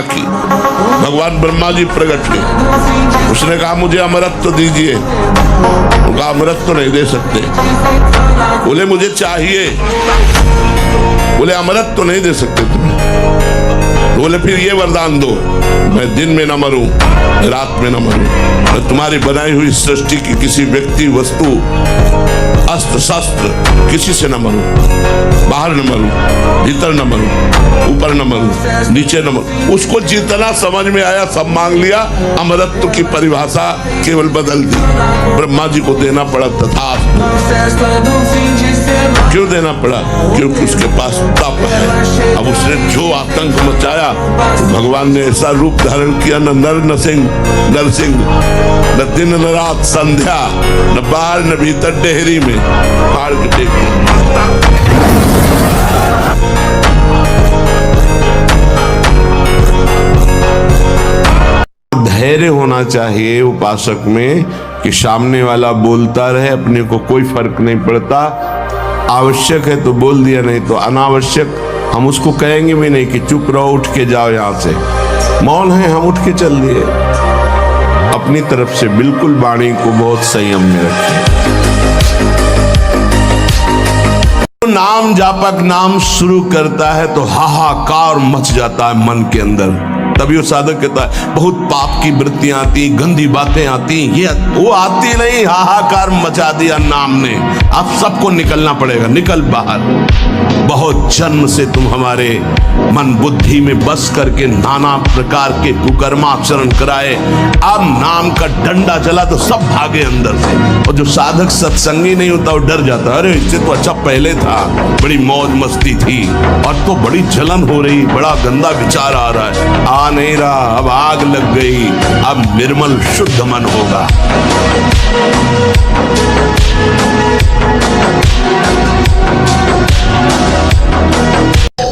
की। भगवान ब्रह्मा जी प्रकट हुए, उसने कहा मुझे अमरत्व दीजिए। उनका अमरत्व नहीं दे सकते। बोले मुझे चाहिए। बोले अमरत्व नहीं दे सकते तुम्हें। बोले फिर ये वरदान दो, मैं दिन में न मरूं, रात में न मरूं, मैं तुम्हारी बनाई हुई सृष्टि की किसी व्यक्ति, वस्तु, अस्त्र शस्त्र किसी से न मरूं, बाहर न मरूं, भीतर न मरूं, ऊपर न मरूं, नीचे न मरूं। उसको जितना समझ में आया सब मांग लिया। अमरत्व की परिभाषा केवल बदल दी। ब्रह्मा जी को देना पड़ा तथास्तु। क्यों देना पड़ा? क्योंकि उसके पास तप है। अब उसने जो आतंक मचाया, भगवान ने ऐसा रूप धारण किया, न नर न सिंह, नरसिंह, न दिन न रात संध्या, न बाहर न भीतर, डेहरी में फाड़ के फेंक दिया। धैर्य होना चाहिए उपासक में कि सामने वाला बोलता रहे, अपने को कोई फर्क नहीं पड़ता। आवश्यक है तो बोल दिया, नहीं तो अनावश्यक हम उसको कहेंगे भी नहीं कि चुप रहो, उठ के जाओ यहाँ से। मौन है, हम उठ के चल दिए। अपनी तरफ से बिल्कुल वाणी को बहुत संयम में रखें। नाम जापक नाम शुरू करता है तो हाहाकार मच जाता है मन के अंदर। तभी वो साधक कहता है बहुत पाप की वृत्तियां आती, गंदी बातें आती, ये वो आती नहीं, हाहाकार मचा दिया नाम ने। अब सबको निकलना पड़ेगा, निकल बाहर। बहुत जन्म से तुम हमारे मन बुद्धि में बस करके नाना प्रकार के कुकर्माचरण कराए। अब नाम का डंडा चला तो सब भागे अंदर से। और जो साधक सत्संगी नहीं होता वो डर जाता, अरे इससे तो अच्छा पहले था, बड़ी मौज मस्ती थी, और तो बड़ी जलन हो रही, बड़ा गंदा विचार आ रहा है। आ नहीं रहा, अब आग लग गई, अब निर्मल शुद्ध मन होगा।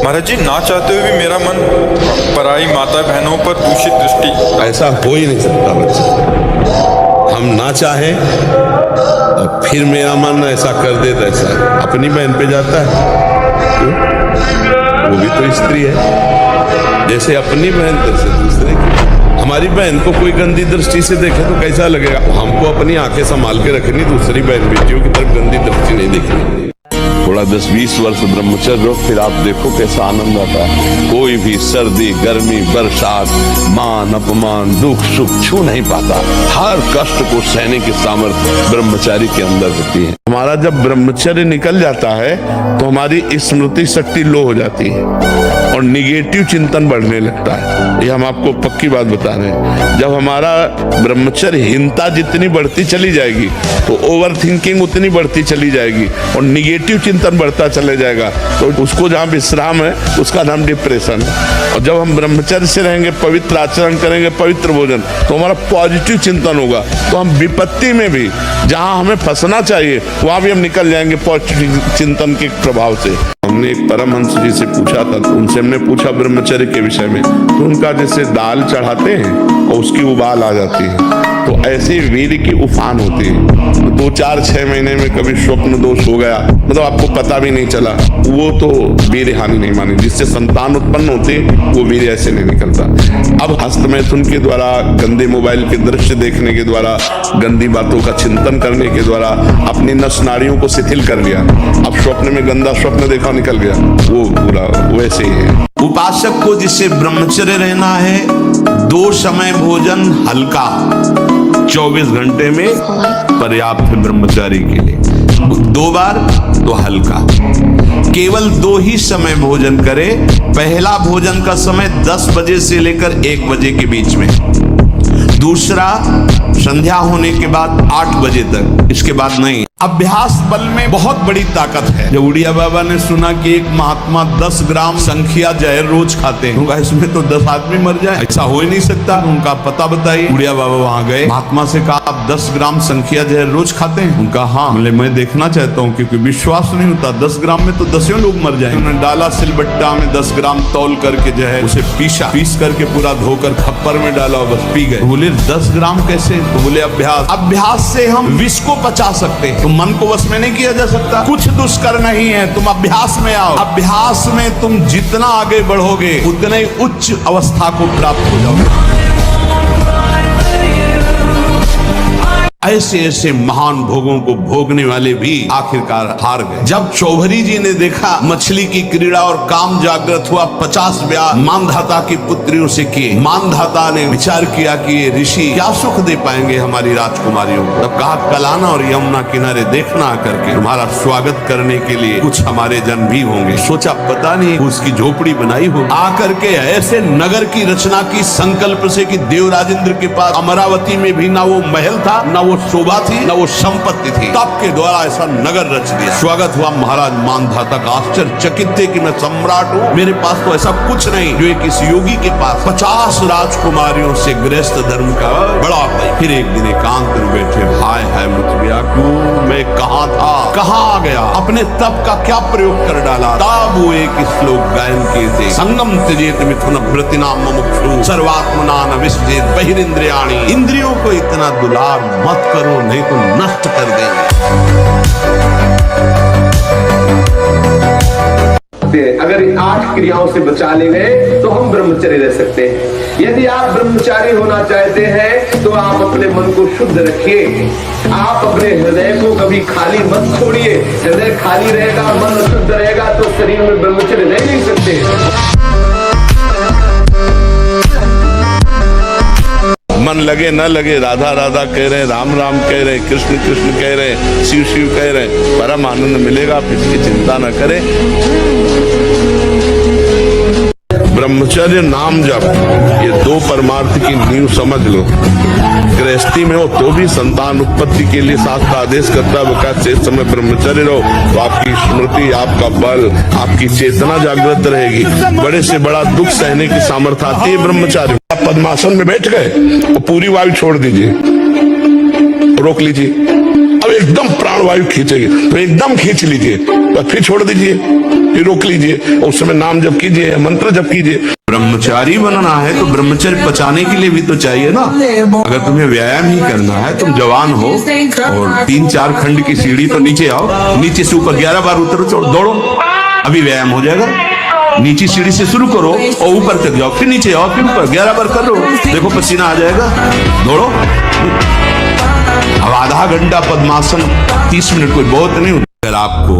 महाराज जी, ना चाहते हुए भी मेरा मन पराई माता बहनों पर दूषित दृष्टि। ऐसा हो ही नहीं सकता बच्चा। हम ना चाहें और फिर मेरा मन ऐसा कर दे, ऐसा अपनी बहन पे जाता है। वो भी तो स्त्री है, जैसे अपनी बहन तैसे दूसरे की। हमारी बहन को कोई गंदी दृष्टि से देखे तो कैसा लगेगा? हमको अपनी आंखें संभाल के रखनी, दूसरी बहन बेटियों की तरफ गंदी दृष्टि नहीं देखनी। थोड़ा 10-20 वर्ष ब्रह्मचर्य रहो, फिर आप देखो कैसा आनंद आता है। कोई भी सर्दी, गर्मी, बरसात, मान अपमान, दुख सुख छू नहीं पाता। हर कष्ट को सहने की सामर्थ्य ब्रह्मचारी के अंदर होती है। हमारा जब ब्रह्मचर्य निकल जाता है तो हमारी स्मृति शक्ति लो हो जाती है और निगेटिव चिंतन बढ़ने लगता है। ये हम आपको पक्की बात बता रहे हैं। जब हमारा ब्रह्मचर्यहीनता जितनी बढ़ती चली जाएगी तो ओवर थिंकिंग उतनी बढ़ती चली जाएगी और निगेटिव चिंतन बढ़ता चले जाएगा। तो उसको जहाँ विश्राम है उसका नाम डिप्रेशन है। और जब हम ब्रह्मचर्य से रहेंगे, पवित्र आचरण करेंगे, पवित्र भोजन, तो हमारा पॉजिटिव चिंतन होगा। तो हम विपत्ति में भी जहाँ हमें फंसना चाहिए वहां भी हम निकल जाएंगे पॉजिटिव चिंतन के प्रभाव से। हमने एक परमहंस जी से पूछा था, उनसे हमने पूछा ब्रह्मचर्य के विषय में, तो उनका जैसे दाल चढ़ाते हैं और उसकी उबाल आ जाती है, तो ऐसे वीर की उफान होती है। तो 2-4-6 महीने में कभी स्वप्न दोष हो गया, मतलब आपको पता भी नहीं चला, वो तो वीर हानि नहीं मानी। जिससे संतान उत्पन्न होते वो वीर ऐसे नहीं निकलता। अब हस्तमैथुन के द्वारा, गंदे मोबाइल के दृश्य देखने के द्वारा, गंदी बातों का चिंतन करने के द्वारा अपनी नस नाड़ियों को शिथिल कर लिया। अब स्वप्न में गंदा स्वप्न देखा, निकल गया, वो पूरा वैसे ही है। उपासक को जिसे ब्रह्मचर्य रहना है, 2 समय भोजन हल्का 24 घंटे में पर्याप्त है ब्रह्मचारी के लिए। 2 बार तो हल्का, केवल 2 ही समय भोजन करे। पहला भोजन का समय 10 बजे से लेकर 1 बजे के बीच में, दूसरा संध्या होने के बाद 8 बजे तक, इसके बाद नहीं। अभ्यास बल में बहुत बड़ी ताकत है। जब उड़िया बाबा ने सुना कि एक महात्मा 10 ग्राम संखिया जहर रोज खाते हैं, उनका इसमें तो 10 आदमी मर जाए, ऐसा हो ही नहीं सकता। उनका पता बताइए। उड़िया बाबा वहां गए, महात्मा से कहा आप 10 ग्राम संखिया जहर रोज खाते हैं? उनका हाँ। बोले मैं देखना चाहता हूँ, क्योंकि विश्वास नहीं होता, 10 ग्राम में तो 10 लोग मर जाए। उन्होंने डाला सिलबट्टा में 10 ग्राम तौल करके जहर, उसे पीस करके पूरा धोकर खप्पर में डाला और बस पी गए। बोले 10 ग्राम कैसे? तो बोले अभ्यास से हम विष को पचा सकते हैं। तो मन को वश में नहीं किया जा सकता। कुछ दुष्कर नहीं है, तुम अभ्यास में आओ। अभ्यास में तुम जितना आगे बढ़ोगे उतने ही उच्च अवस्था को प्राप्त हो जाओगे। ऐसे ऐसे महान भोगों को भोगने वाले भी आखिरकार हार गए। जब चौधरी जी ने देखा मछली की क्रीड़ा और काम जागृत हुआ, 50 ब्याह मानधाता की पुत्रियों से किए। मानधाता ने विचार किया कि ये ऋषि क्या सुख दे पाएंगे हमारी राजकुमारियों को। तब कहा कलाना और यमुना किनारे देखना करके तुम्हारा स्वागत करने के लिए कुछ हमारे जन भी होंगे। सोचा पता नहीं उसकी झोपड़ी बनाई हो। आकर के ऐसे नगर की रचना की संकल्प से कि देवराजेंद्र के पास अमरावती में भी ना वो महल था, ना वो शोभा थी, न वो संपत्ति थी। तब के द्वारा ऐसा नगर रच दिया। स्वागत हुआ महाराज मानधाता का। आश्चर्यचकित थे कि मैं सम्राट हूँ, मेरे पास तो ऐसा कुछ नहीं जो एक इस योगी के पास 50 राजकुमारियों से गृहस्थ धर्म का बड़ा भाई। फिर एक दिन एकांत में बैठे, हाय हाय मुझ गया, क्यों मैं कहाँ था, कहाँ आ गया, अपने तप का क्या प्रयोग कर डाला। तब वो एक श्लोक गायन किए थे, संगम त्यजेत मिथुन व्रतिना मुमुक्षु सर्वात्मना न विसजेत बहिरिंद्रियाणि। इंद्रियों को इतना दुलार मत करो, नहीं तो नष्ट कर देंगे। अगर इन 8 क्रियाओं से बचा ले गए तो हम ब्रह्मचर्य रह सकते हैं। यदि आप ब्रह्मचारी होना चाहते हैं तो आप अपने मन को शुद्ध रखिए। आप अपने हृदय को कभी खाली मत छोड़िए। हृदय खाली रहेगा, मन शुद्ध रहेगा तो शरीर में ब्रह्मचर्य रह नहीं सकते। मन लगे न लगे, राधा राधा कह रहे, राम राम कह रहे, कृष्ण कृष्ण कह रहे, शिव शिव कह रहे, परम आनंद मिलेगा। आप इसकी चिंता न करें। ब्रह्मचर्य नाम जप, ये 2 परमार्थ की नींव समझ लो। गृहस्थी में हो तो भी संतान उत्पत्ति के लिए शास्त्र आदेश करता है शेष समय ब्रह्मचर्य रहो, तो आपकी स्मृति, आपका बल, आपकी चेतना जागृत रहेगी। बड़े से बड़ा दुख सहने की सामर्थ्य आती है ब्रह्मचार्य। आप पद्मासन में बैठ गए तो पूरी वायु छोड़ दीजिए, रोक लीजिए। अब एकदम प्राण वायु खींचेगी तो एकदम खींच लीजिए, तो फिर छोड़ दीजिए, फिर रोक लीजिए। उस समय नाम जप कीजिए, मंत्र जप कीजिए। ब्रह्मचारी बनना है तो ब्रह्मचर्य पचाने के लिए भी तो चाहिए ना। अगर तुम्हें व्यायाम ही करना है, तुम जवान हो और 3-4 खंड की सीढ़ी तो नीचे आओ, नीचे से ऊपर 11 बार उतरो, दौड़ो, अभी व्यायाम हो जाएगा। नीचे सीढ़ी से शुरू करो और ऊपर तक जाओ, फिर नीचे आओ, फिर ऊपर 11 बार करो, देखो पसीना आ जाएगा। दौड़ो। अब आधा घंटा पद्मासन, 30 मिनट कोई बहुत नहीं होता। अगर आपको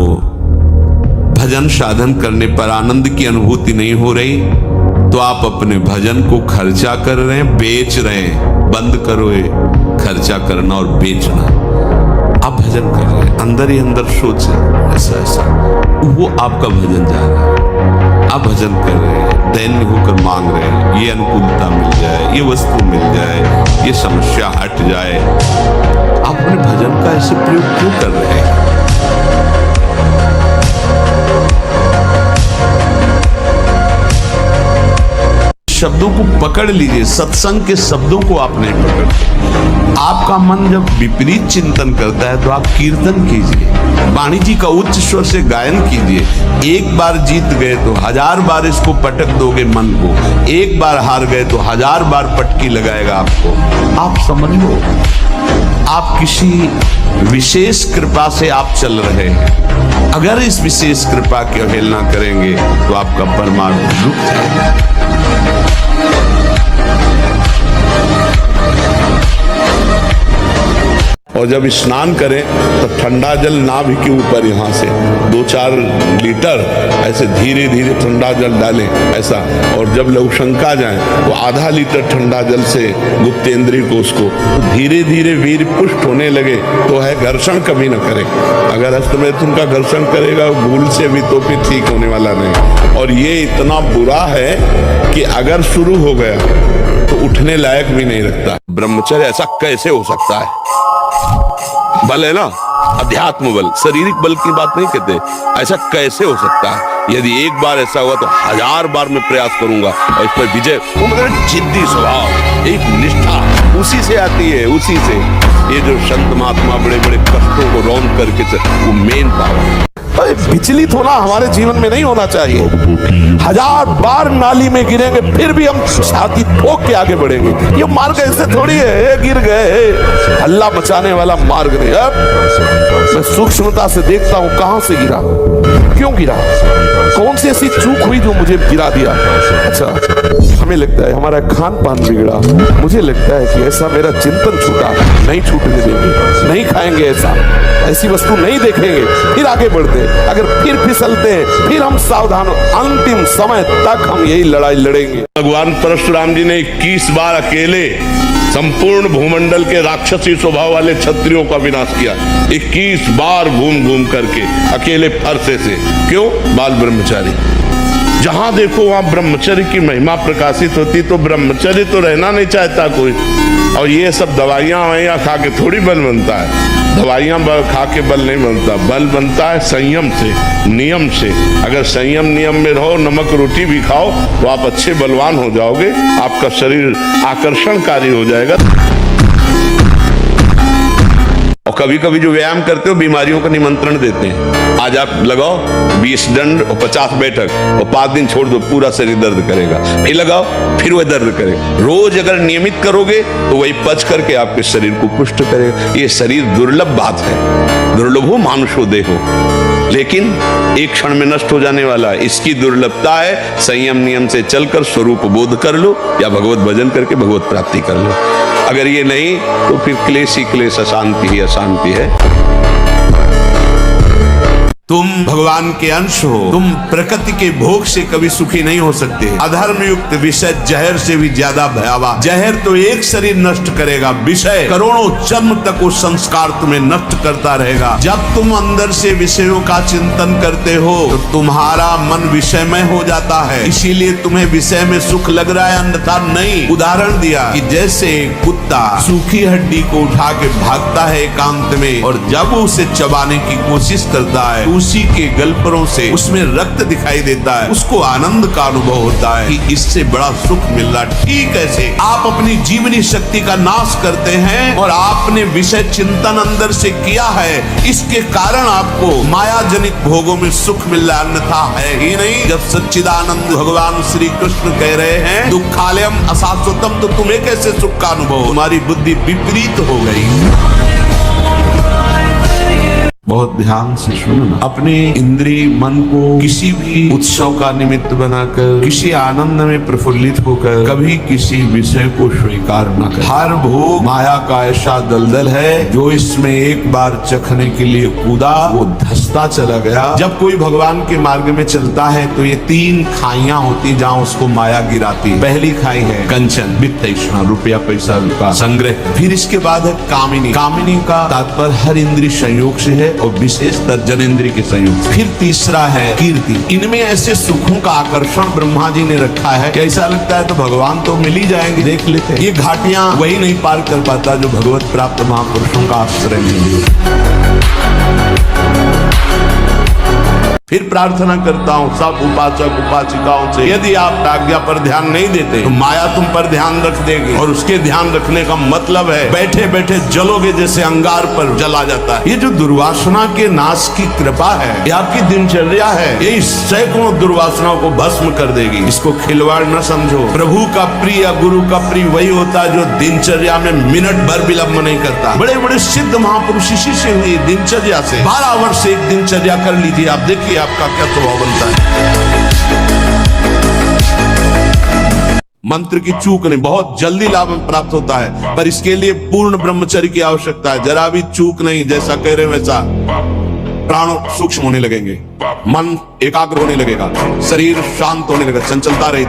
भजन साधन करने पर आनंद की अनुभूति नहीं हो रही तो आप अपने भजन को खर्चा कर रहे हैं, बेच रहे हैं। बंद करो ये खर्चा करना और बेचना। आप भजन कर रहे हैं, अंदर ही अंदर सोच ऐसा ऐसा, वो आपका भजन जा रहा है। आप भजन कर रहे हैं, दैन्य होकर मांग रहे हैं, ये अनुकूलता मिल जाए, ये वस्तु मिल जाए, ये समस्या हट जाए। आप अपने भजन का ऐसे प्रयोग क्यों कर रहे हैं? शब्दों को पकड़ लीजिए, सत्संग के शब्दों को आप नहीं पकड़ते। आपका मन जब विपरीत चिंतन करता है तो आप कीर्तन कीजिए, वाणी जी का उच्च स्वर से गायन कीजिए। एक बार जीत गए तो 1000 बार इसको पटक दोगे मन को, एक बार हार गए तो 1000 बार पटकी लगाएगा आपको। आप समझ लो, आप किसी विशेष कृपा से आप चल रहे हैं। अगर इस विशेष कृपा की अवहेलना करेंगे तो आपका परमार्थ रुक जाएगा। और जब स्नान करें तो ठंडा जल नाभि के ऊपर यहाँ से 2-4 लीटर ऐसे धीरे धीरे ठंडा जल डालें ऐसा। और जब लघुशंका जाए तो आधा लीटर ठंडा जल से गुप्तेंद्री को उसको धीरे धीरे वीर पुष्ट होने लगे तो है घर्षण कभी न करे। अगर हस्तमैथुन का घर्षण करेगा भूल से भी तो फिर ठीक होने वाला नहीं। और ये इतना बुरा है कि अगर शुरू हो गया तो उठने लायक भी नहीं रखता। ब्रह्मचर्य ऐसा कैसे हो सकता है? बल है ना, अध्यात्म बल, शारीरिक बल की बात नहीं कहते। ऐसा कैसे हो सकता है? यदि एक बार ऐसा हुआ तो 1000 बार मैं प्रयास करूंगा और इस पर विजय। वो मतलब जिद्दी स्वभाव, एक निष्ठा उसी से आती है, उसी से। ये जो संत महात्मा बड़े बड़े कष्टों को रौंद करके वो मेन पावर। अरे विचलित होना हमारे जीवन में नहीं होना चाहिए। 1000 बार नाली में गिरेंगे फिर भी हम छाती ठोक के आगे बढ़ेंगे। ये मार्ग ऐसे थोड़ी है गिर गए, हल्ला मचाने वाला मार्ग नहीं। अब मैं सूक्ष्मता से देखता हूं कहां से गिरा, क्यों गिरा, कौन सी ऐसी चूक हुई जो मुझे गिरा दिया। अच्छा, हमें लगता है हमारा खान पान बिगड़ा, मुझे लगता है कि ऐसा मेरा चिंतन छूटा, नहीं छूटने देंगे, नहीं खाएंगे ऐसा, ऐसी वस्तु नहीं देखेंगे, फिर आगे बढ़ते। अगर फिर फिसलते हैं फिर हम सावधान, अंतिम समय तक हम यही लड़ाई लड़ेंगे। भगवान परशुराम जी ने 21 बार अकेले संपूर्ण भूमंडल के राक्षसी स्वभाव वाले क्षत्रियों का विनाश किया। 21 बार घूम घूम करके अकेले फरसे से। क्यों? बाल ब्रह्मचारी। जहां देखो वहां ब्रह्मचर्य की महिमा प्रकाशित होती, तो ब्रह्मचर्य तो रहना नहीं चाहता कोई। और ये सब दवाइयां ववाइयां खा के थोड़ी बल बनता है। दवाइयां खा के बल नहीं बनता, बल बनता है संयम से, नियम से। अगर संयम नियम में रहो, नमक रोटी भी खाओ, तो आप अच्छे बलवान हो जाओगे, आपका शरीर आकर्षणकारी हो जाएगा। और कभी कभी जो व्यायाम करते हो बीमारियों का निमंत्रण देते हैं। आज आप लगाओ 20 दंड और 50 बैठक और 5 दिन छोड़ दो, पूरा शरीर दर्द करेगा। फिर लगाओ, फिर वह दर्द करेगा। रोज अगर नियमित करोगे तो वही पच करके आपके शरीर को पुष्ट करेगा। ये शरीर दुर्लभ बात है, दुर्लभ हो मानुषो देहो, लेकिन एक क्षण में नष्ट हो जाने वाला है। इसकी दुर्लभता है संयम नियम से चलकर स्वरूप बोध कर लो या भगवत भजन करके भगवत प्राप्ति कर लो। अगर ये नहीं तो फिर क्लेश ही क्लेश, अशांति ही अशांति है। तुम भगवान के अंश हो, तुम प्रकृति के भोग से कभी सुखी नहीं हो सकते। अधर्म युक्त विषय जहर से भी ज्यादा भयावह। जहर तो एक शरीर नष्ट करेगा, विषय करोड़ों जन्म तक वो संस्कार तुम्हें नष्ट करता रहेगा। जब तुम अंदर से विषयों का चिंतन करते हो तो तुम्हारा मन विषयमय हो जाता है, इसीलिए तुम्हें विषय में सुख लग रहा है, अन्यथा नहीं। उदाहरण दिया कि जैसे कुत्ता सूखी हड्डी को उठा के भागता है एकांत में, और जब उसे चबाने की कोशिश करता है उसी के गलपरों से उसमें रक्त दिखाई देता है, उसको आनंद का अनुभव होता है कि इससे बड़ा सुख मिल रहा। ठीक ऐसे आप अपनी जीवनी शक्ति का नाश करते हैं और आपने विषय चिंतन अंदर से किया है, इसके कारण आपको माया जनित भोगों में सुख मिल रहा, अन्यथा है ही नहीं। जब सच्चिदानंद भगवान श्री कृष्ण कह रहे हैं दुखालयम अशाश्वतम, तो तुम्हें कैसे सुख का अनुभव? तुम्हारी बुद्धि विपरीत हो गई। बहुत ध्यान से सुनना। अपने इंद्रिय मन को किसी भी उत्सव का निमित्त बनाकर, किसी आनंद में प्रफुल्लित होकर कभी किसी विषय को स्वीकार न कर। हर भोग माया का ऐसा दलदल है, जो इसमें एक बार चखने के लिए कूदा वो धंसता चला गया। जब कोई भगवान के मार्ग में चलता है तो ये 3 खाइयां होती जहाँ उसको माया गिराती। पहली खाई है कंचन, वित्त तृष्णा, रुपया पैसा का संग्रह। फिर इसके बाद है कामिनी। कामिनी का तात्पर्य हर इंद्रिय संयोग से है और विशेषतर जनेंद्रिय के संयोग। फिर तीसरा है कीर्ति। इनमें ऐसे सुखों का आकर्षण ब्रह्मा जी ने रखा है कि ऐसा लगता है तो भगवान तो मिल ही जाएंगे, देख लेते हैं। ये घाटियां वही नहीं पार कर पाता जो भगवत प्राप्त महापुरुषों का आश्रय मिले। फिर प्रार्थना करता हूँ सब उपासक उपासिकाओं से, यदि आप आज्ञा पर ध्यान नहीं देते तो माया तुम पर ध्यान रख देगी, और उसके ध्यान रखने का मतलब है बैठे बैठे जलोगे जैसे अंगार पर जला जाता है। ये जो दुर्वासना के नाश की कृपा है, ये आपकी दिनचर्या है, ये सैकड़ों दुर्वासनाओं को भस्म कर देगी। इसको खिलवाड़ न समझो। प्रभु का प्रिय, गुरु का प्रिय वही होता है जो दिनचर्या में मिनट भर विलंब नहीं करता। बड़े बड़े सिद्ध महापुरुष इसी से हुए, दिनचर्या से। 12 वर्ष एक दिनचर्या कर लीजिए, आप देखिए आपका क्या स्वभाव बनता है। मंत्र की चूक नहीं, बहुत जल्दी लाभ प्राप्त होता है, पर इसके लिए पूर्ण ब्रह्मचर्य की आवश्यकता है। जरा भी चूक नहीं, जैसा कह रहे वैसा प्राण सूक्ष्म होने लगेंगे, मन एकाग्र होने लगेगा, शरीर शांत होने लगेगा, चंचलता रही।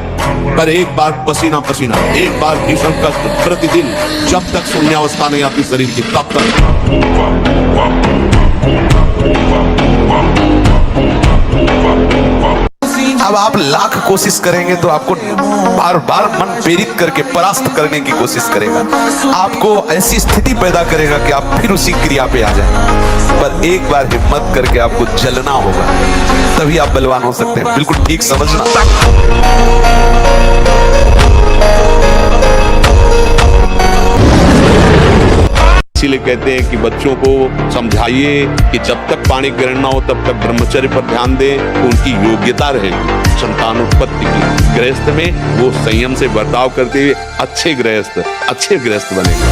पर एक बार पसीना पसीना, एक बार भीषण कष्ट प्रतिदिन, जब तक शून्यावस्था नहीं आती शरीर की, तब तक। अब आप लाख कोशिश करेंगे तो आपको बार बार मन प्रेरित करके परास्त करने की कोशिश करेगा, आपको ऐसी स्थिति पैदा करेगा कि आप फिर उसी क्रिया पे आ जाएं। पर एक बार हिम्मत करके आपको जलना होगा, तभी आप बलवान हो सकते हैं। बिल्कुल ठीक समझना। इसीलिए कहते हैं कि बच्चों को समझाइए कि जब तक पाणी ग्रहण ना हो तब तक ब्रह्मचर्य पर ध्यान दें, तो उनकी योग्यता रहेगी संतान उत्पत्ति की। गृहस्थ में वो संयम से बर्ताव करते हुए अच्छे गृहस्थ बनेंगे।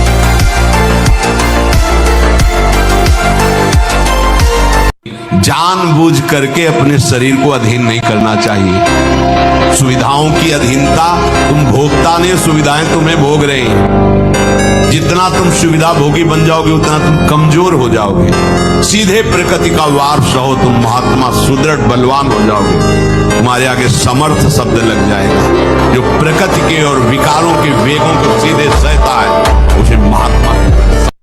जानबूझ करके अपने शरीर को अधीन नहीं करना चाहिए। सुविधाओं की अधीनता, तुम भोगता नहीं, सुविधाएं तुम्हें भोग रही हैं। जितना तुम सुविधा भोगी बन जाओगे उतना तुम कमजोर हो जाओगे। सीधे प्रकृति का वारस रहो, तुम महात्मा सुदृढ़ बलवान हो जाओगे। तुम्हारे आगे समर्थ शब्द लग जाएगा। जो प्रकृति के और विकारों के वेगों को सीधे सहता है उसे महात्मा।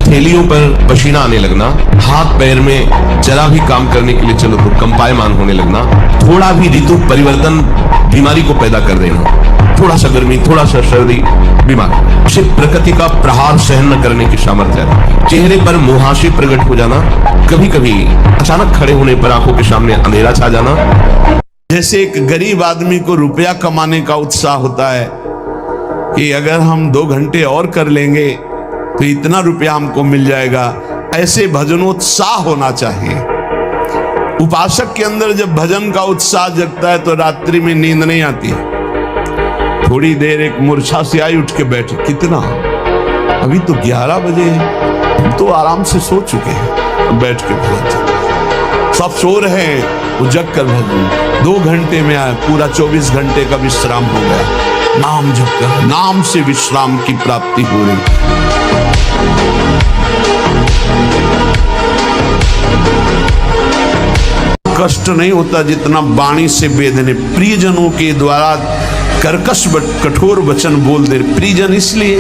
थैलियों पर पसीना आने लगना, हाथ पैर में जरा भी काम करने के लिए चलो तो कंपायमान होने लगना, थोड़ा भी ऋतु परिवर्तन बीमारी को पैदा कर देना, थोड़ा सा गर्मी, थोड़ा सा सर्दी, बीमारी। उसे प्रकृति का प्रहार सहन न करने की सामर्थ्य है। चेहरे पर मुहासे प्रकट हो जाना, कभी कभी अचानक खड़े होने पर आंखों के सामने अंधेरा छा जाना। जैसे एक गरीब आदमी को रुपया कमाने का उत्साह होता है कि अगर हम 2 घंटे और कर लेंगे तो इतना रुपया हमको मिल जाएगा, ऐसे भजनोत्साह होना चाहिए। उपासक के अंदर जब भजन का उत्साह जगता है तो रात्रि में नींद नहीं आती है। थोड़ी देर एक मूर्छा से आई, उठ के बैठे, कितना अभी तो 11 बजे हम तो आराम से सो चुके हैं, बैठ के भजन। सब सो रहे हैं, वो जग कर भजन 2 घंटे में आया, पूरा 24 घंटे का विश्राम हो गया। नाम जप कर, नाम से विश्राम की प्राप्ति हो रही। कष्ट नहीं होता जितना वाणी से वेदने, प्रियजनों के द्वारा कर्कश कठोर वचन बोल दे। प्रियजन इसलिए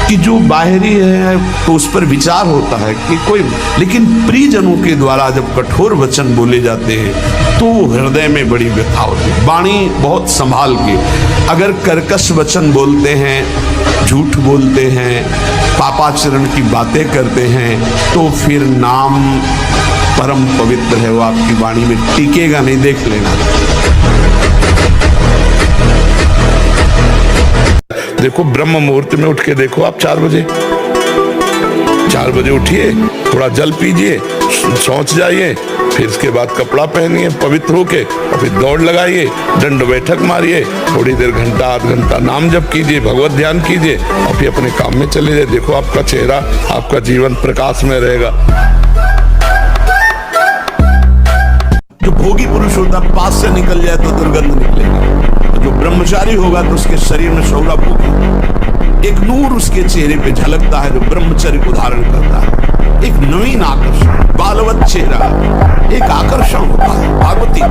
कि जो बाहरी है तो उस पर विचार होता है कि कोई, लेकिन प्रियजनों के द्वारा जब कठोर वचन बोले जाते हैं तो हृदय में बड़ी व्यथा होती है। वाणी बहुत संभाल के, अगर कर्कश वचन बोलते हैं, झूठ बोलते हैं, पापाचरण की बातें करते हैं, तो फिर नाम परम पवित्र है, वो आपकी वाणी में टिकेगा नहीं, देख लेना। देखो ब्रह्म मुहूर्त में उठ के देखो आप 4 बजे उठिए, थोड़ा जल पीजिए, शौच जाइए, फिर इसके बाद कपड़ा पहनिए पवित्र होके, और फिर दौड़ लगाइए, दंड बैठक मारिए, थोड़ी देर घंटा आध घंटा नाम जप कीजिए, भगवत ध्यान कीजिए, और फिर अपने काम में चले जाइए। देखो आपका चेहरा, आपका जीवन प्रकाश में रहेगा। जो भोगी पुरुष होता पास से निकल जाए तो दुर्गंध निकलेगा, जो ब्रह्मचारी होगा तो उसके शरीर में सौरभ होगी, एक नूर उसके चेहरे पे झलकता है जो ब्रह्मचर्य को धारण करता है। एक नवीन आकर्षण, बालवत चेहरा, एक आकर्षण होता है पार्वती,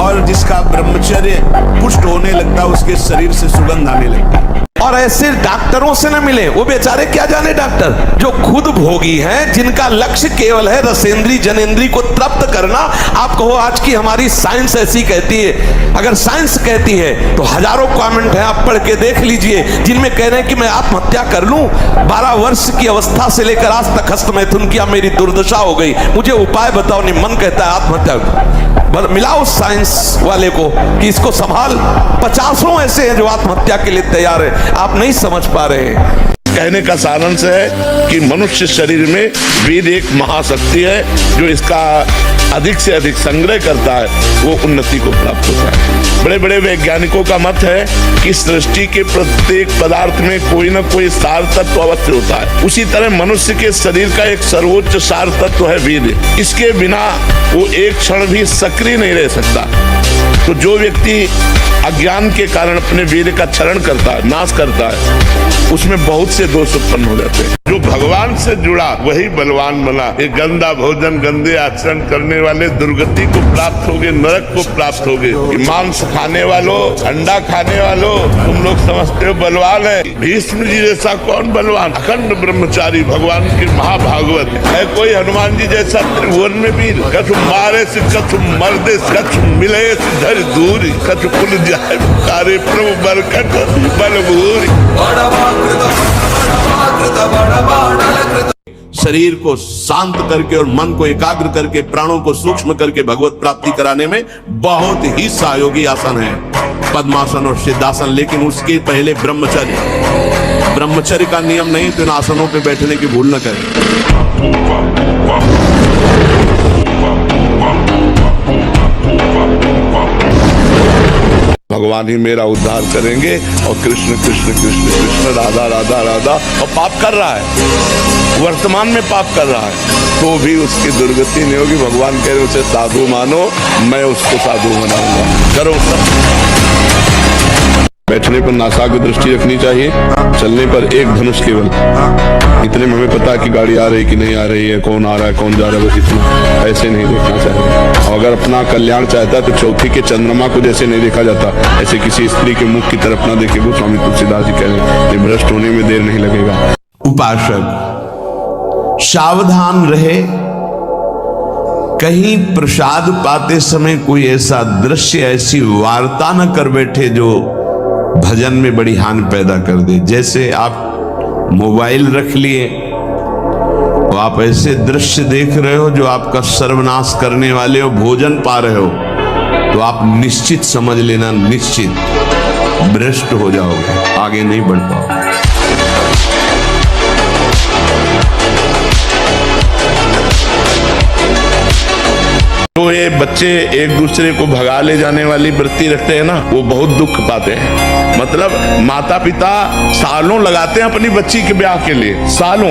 और जिसका ब्रह्मचर्य पुष्ट होने लगता है उसके शरीर से सुगंध आने लगता है। और ऐसे डॉक्टरों से न मिले, वो बेचारे क्या जाने डॉक्टर, जो खुद भोगी हैं, जिनका लक्ष्य केवल है रसेंद्री जनेंद्री को तृप्त करना। आप कहो आज की हमारी साइंस ऐसी कहती है, अगर साइंस कहती है तो हजारों कमेंट हैं, आप पढ़ के देख लीजिए, जिनमें कह रहे हैं कि मैं आत्महत्या कर लूं, 12 वर्ष की अवस्था से लेकर आज तक हस्तमैथुन किया, मेरी दुर्दशा हो गई, मुझे उपाय बताओ। नहीं, मन कहता है आत्महत्या, मिलाओ साइंस वाले को कि इसको संभाल। 50 ऐसे हैं जो आत्महत्या के लिए तैयार है, आप नहीं समझ पा रहे हैं। कहने का सारांश है कि मनुष्य शरीर में वेद एक महाशक्ति है, जो इसका अधिक से अधिक संग्रह करता है वो उन्नति को प्राप्त होता है। बड़े बड़े वैज्ञानिकों का मत है कि सृष्टि के प्रत्येक पदार्थ में कोई न कोई सार तत्व अवश्य होता है। उसी तरह मनुष्य के शरीर का एक सर्वोच्च सार तत्व है वेद। इसके बिना वो एक क्षण भी सक्रिय नहीं रह सकता। तो जो व्यक्ति अज्ञान के कारण अपने वेद का क्षरण करता है, नाश करता है, उसमें बहुत से दोष उत्पन्न हो जाते हैं। जो भगवान से जुड़ा वही बलवान बना। ये गंदा भोजन, गंदे आचरण करने वाले दुर्गति को प्राप्त होगे, नरक को प्राप्त होगे। मांस खाने वालों, अंडा खाने वालों, तुम लोग समझते हो बलवान है। भीष्म जी जैसा कौन बलवान? अखंड ब्रह्मचारी भगवान की महाभागवत है। कोई हनुमान जी जैसा त्रिभुवन में वीर? कछु मारे से कछु मर्दे, कछु मिले से धर दूरी, कछु कुल जाए पुकारे प्रभु बरकत बल भूरी। शरीर को शांत करके और मन को एकाग्र करके, प्राणों को सूक्ष्म करके भगवत प्राप्ति कराने में बहुत ही सहयोगी आसन है पद्मासन और सिद्धासन। लेकिन उसके पहले ब्रह्मचर्य, ब्रह्मचर्य का नियम नहीं तो इन आसनों पे बैठने की भूल न करें। भगवान ही मेरा उद्धार करेंगे। और कृष्ण कृष्ण कृष्ण कृष्ण राधा राधा राधा, और पाप कर रहा है, वर्तमान में पाप कर रहा है तो भी उसकी दुर्गति नहीं होगी। भगवान कह रहे उसे साधु मानो, मैं उसको साधु बनाऊंगा। करो सब। बैठने पर नासाग्र दृष्टि रखनी चाहिए, चलने पर एक धनुष केवल। इतने में हमें पता है कि गाड़ी आ रही कि नहीं आ रही है, कौन आ रहा है कौन जा रहा है, बस इतना। ऐसे नहीं देखना चाहिए। और अगर अपना कल्याण चाहता है तो चौथी के चंद्रमा को जैसे नहीं देखा जाता, ऐसे किसी स्त्री के मुख की तरफ ना देखे। वो स्वामी तुलसीदास जी कह रहे हैं, भ्रष्ट होने में देर नहीं लगेगा। उपासक सावधान रहे, कहीं प्रसाद पाते समय कोई ऐसा दृश्य, ऐसी वार्ता न कर बैठे जो भजन में बड़ी हानि पैदा कर दे। जैसे आप मोबाइल रख लिए और आप ऐसे दृश्य देख रहे हो जो आपका सर्वनाश करने वाले हो, भोजन पा रहे हो, तो आप निश्चित समझ लेना, निश्चित भ्रष्ट हो जाओगे, आगे नहीं बढ़ पाओगे। तो ये बच्चे एक दूसरे को भगा ले जाने वाली वृत्ति रखते हैं ना, वो बहुत दुख पाते हैं। मतलब माता पिता सालों लगाते हैं अपनी बच्ची के ब्याह के लिए, सालों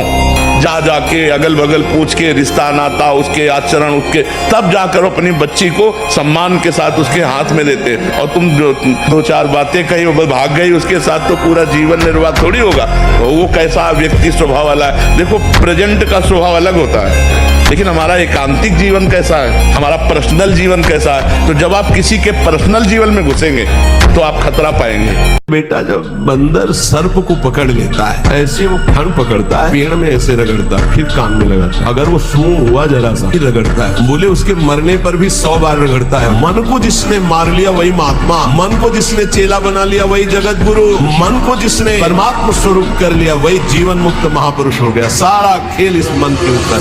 जा जाके अगल बगल पूछ के रिश्ता नाता, उसके आचरण, उसके, तब जाकर अपनी बच्ची को सम्मान के साथ उसके हाथ में देते हैं। और तुम जो दो चार बातें कही वो भाग गई उसके साथ, तो पूरा जीवन निर्वाह थोड़ी होगा। तो वो कैसा व्यक्ति स्वभाव वाला है। देखो प्रेजेंट का स्वभाव अलग होता है, लेकिन हमारा एकांतिक जीवन कैसा है, हमारा पर्सनल जीवन कैसा है। तो जब आप किसी के पर्सनल जीवन में घुसेंगे तो आप खतरा पाएंगे। बेटा जब बंदर सर्प को पकड़ लेता है, ऐसे वो फन पकड़ता है, पेड़ में ऐसे रगड़ता है, फिर कान में लगाता है। अगर वो सूंघ हुआ जरा सा फिर रगड़ता है। बोले उसके मरने पर भी 100 बार रगड़ता है। मन को जिसने मार लिया वही महात्मा, मन को जिसने चेला बना लिया वही जगत गुरु, मन को जिसने परमात्मा स्वरूप कर लिया वही जीवन मुक्त महापुरुष हो गया। सारा खेल इस मन के ऊपर।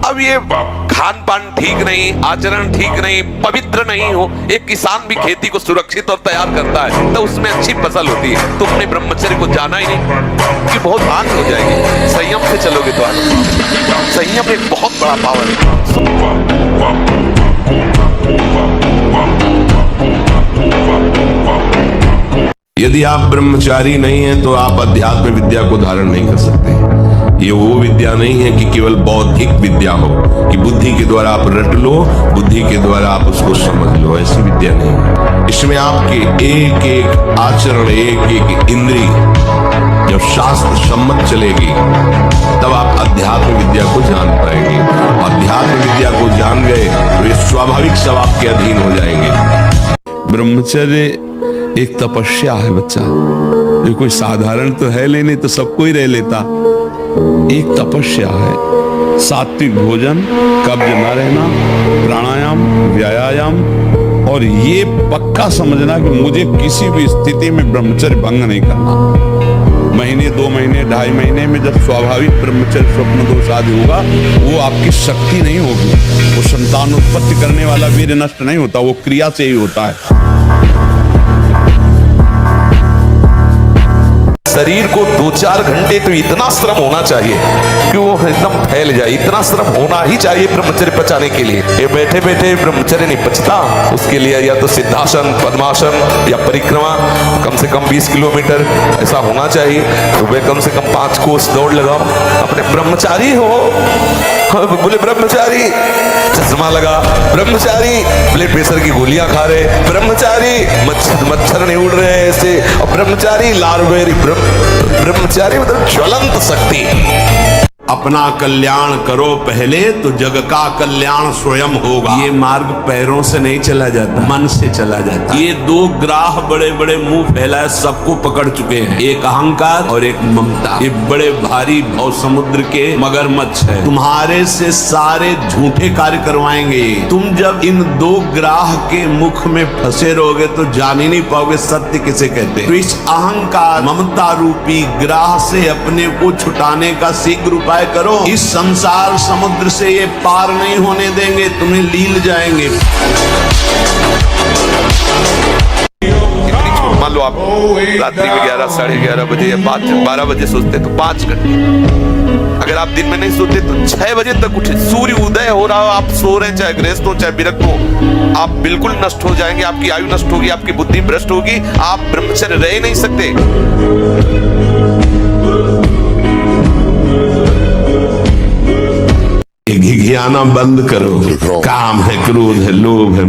अब ये खान पान ठीक नहीं, आचरण ठीक नहीं, पवित्र नहीं हो, एक किसान भी खेती को सुरक्षित और तैयार करता है तो उसमें अच्छी फसल होती है। तुमने ब्रह्मचर्य को जाना ही नहीं कि बहुत हानि हो जाएगी। संयम से चलोगे तो आगे। संयम एक बहुत बड़ा पावर है। यदि आप ब्रह्मचारी नहीं हैं तो आप अध्यात्म विद्या को धारण नहीं कर सकते। ये वो विद्या नहीं है कि केवल बौद्धिक विद्या हो कि बुद्धि के द्वारा आप रट लो, बुद्धि के द्वारा आप उसको समझ लो, ऐसी विद्या नहीं है। इसमें आपके एक एक आचरण, एक एक इंद्री जब शास्त्र सम्मत चलेगी तब आप अध्यात्म विद्या को जान पाएंगे। अध्यात्म विद्या को जान गए तो ये स्वाभाविक सब आपके अधीन हो जाएंगे। ब्रह्मचर्य एक तपस्या है बच्चा, ये कोई साधारण तो है नहीं तो सबको ही रह लेता। एक तपस्या है। सात्विक भोजन, कब्ज न रहना, प्राणायाम, व्यायाम, और ये पक्का समझना कि मुझे किसी भी स्थिति में ब्रह्मचर्य भंग नहीं करना। महीने 2 महीने 2.5 महीने में जब स्वाभाविक ब्रह्मचर्य स्वप्न दोष आदि होगा, वो आपकी शक्ति नहीं होगी। वो संतान उत्पत्ति करने वाला वीर्य नष्ट नहीं होता, वो क्रिया से ही होता है। शरीर को 2-4 घंटे तो इतना श्रम होना चाहिए कि वो एकदम फैल जाए, इतना श्रम होना ही चाहिए ब्रह्मचर्य पचाने के लिए। ये बैठे बैठे ब्रह्मचर्य नहीं पचता, उसके लिए या तो सिद्धासन, पद्मासन या परिक्रमा कम से कम 20 किलोमीटर ऐसा होना चाहिए। सुबह कम से कम 5 कोस दौड़ लगाओ। अपने ब्रह्मचारी हो, बोले ब्रह्मचारी चश्मा लगा, ब्रह्मचारी ब्लड प्रेशर की गोलियां खा रहे, ब्रह्मचारी मच्छर नहीं उड़ रहे ऐसे, और ब्रह्मचारी लार्वेरी, ब्रह्मचारी मतलब ज्वलंत शक्ति। अपना कल्याण करो पहले तो जग का कल्याण स्वयं होगा। ये मार्ग पैरों से नहीं चला जाता, मन से चला जाता। ये 2 ग्राह बड़े बड़े मुंह फैलाए सबको पकड़ चुके हैं, एक अहंकार और एक ममता। ये बड़े भारी भव समुद्र के मगरमच्छ है, तुम्हारे से सारे झूठे कार्य करवाएंगे। तुम जब इन 2 ग्राह के मुख में फंसे रहोगे तो जान ही नहीं पाओगे सत्य किसे कहते हैं। तो इस अहंकार ममता रूपी ग्राह से अपने को छुटाने का शीघ्र उपाय करो। इस संसार समुद्र से ये पार नहीं होने देंगे, तुम्हें लील जाएंगे। लो आप रात्रि में 11, 11:30 बजे या 12 बजे सोते तो 5 घंटे। अगर आप दिन में नहीं सोते तो 6 बजे तक उठे। सूर्य उदय हो रहा हो, आप सो रहे हैं, चाहे गृहस्थ हो चाहे विरक्त हो, आप बिल्कुल नष्ट हो जाएंगे, आपकी आयु नष्ट होगी, आपकी बुद्धि भ्रष्ट होगी, आप ब्रह्मचर्य रह ही नहीं सकते। घिघियाना बंद करो। काम है, क्रोध है, लोभ है,